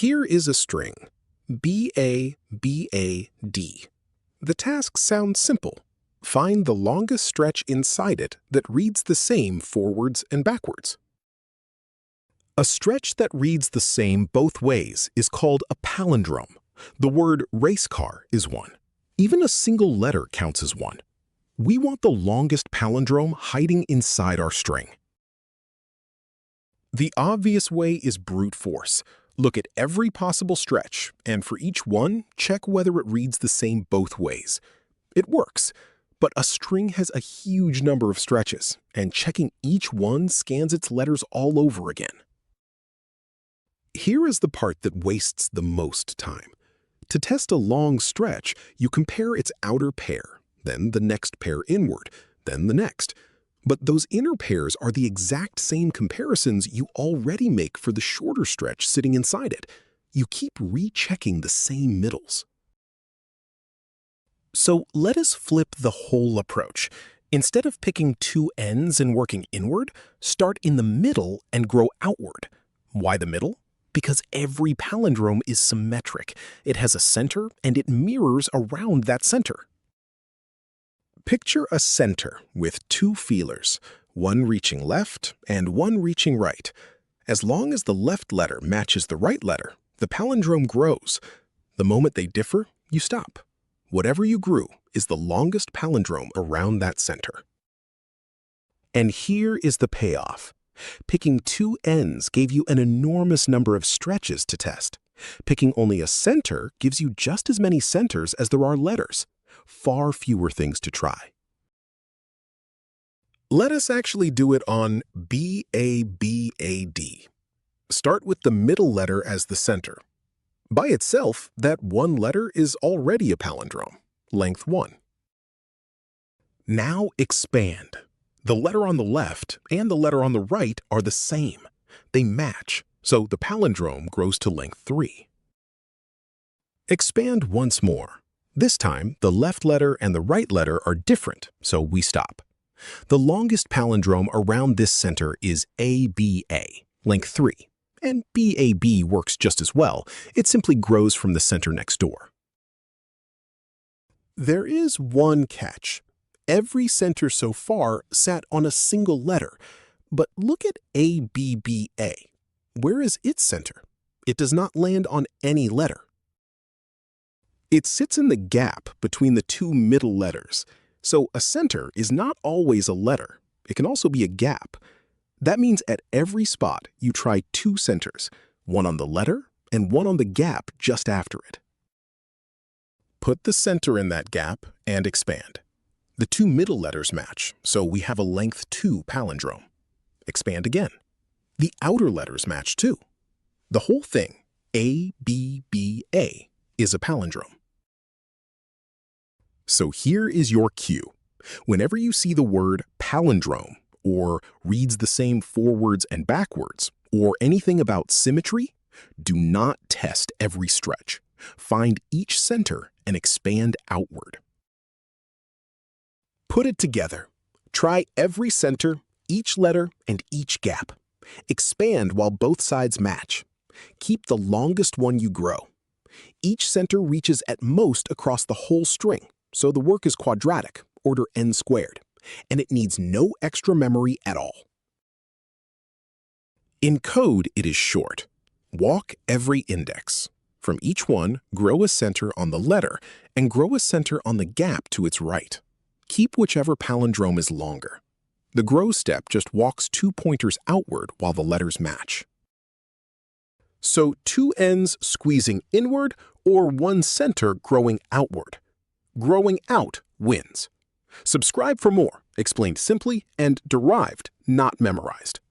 Here is a string, BA, BAD. The task sounds simple. Find the longest stretch inside it that reads the same forwards and backwards. A stretch that reads the same both ways is called a palindrome. The word race car is one. Even a single letter counts as one. We want the longest palindrome hiding inside our string. The obvious way is brute force. Look at every possible stretch, and for each one, check whether it reads the same both ways. It works, but a string has a huge number of stretches, and checking each one scans its letters all over again. Here is the part that wastes the most time. To test a long stretch, you compare its outer pair, then the next pair inward, then the next. But those inner pairs are the exact same comparisons you already make for the shorter stretch sitting inside it. You keep rechecking the same middles. So let us flip the whole approach. Instead of picking two ends and working inward, start in the middle and grow outward. Why the middle? Because every palindrome is symmetric. It has a center and it mirrors around that center. Picture a center with two feelers, one reaching left and one reaching right. As long as the left letter matches the right letter, the palindrome grows. The moment they differ, you stop. Whatever you grew is the longest palindrome around that center. And here is the payoff. Picking two ends gave you an enormous number of stretches to test. Picking only a center gives you just as many centers as there are letters. Far fewer things to try. Let us actually do it on BABAD. Start with the middle letter as the center. By itself, that one letter is already a palindrome, length 1. Now expand. The letter on the left and the letter on the right are the same. They match, so the palindrome grows to length 3. Expand once more. This time, the left letter and the right letter are different, so we stop. The longest palindrome around this center is ABA, length 3, and BAB works just as well. It simply grows from the center next door. There is one catch. Every center so far sat on a single letter, but look at ABBA. Where is its center? It does not land on any letter. It sits in the gap between the two middle letters, so a center is not always a letter. It can also be a gap. That means at every spot you try two centers, one on the letter and one on the gap just after it. Put the center in that gap and expand. The two middle letters match, so we have a length 2 palindrome. Expand again. The outer letters match too. The whole thing, ABBA, is a palindrome. So here is your cue. Whenever you see the word palindrome, or reads the same forwards and backwards, or anything about symmetry, do not test every stretch. Find each center and expand outward. Put it together. Try every center, each letter, and each gap. Expand while both sides match. Keep the longest one you grow. Each center reaches at most across the whole string, so the work is quadratic, order n squared, and it needs no extra memory at all. In code, it is short. Walk every index. From each one, grow a center on the letter and grow a center on the gap to its right. Keep whichever palindrome is longer. The grow step just walks 2 pointers outward while the letters match. So 2 ends squeezing inward or 1 center growing outward. Growing out wins. Subscribe for more, explained simply and derived, not memorized.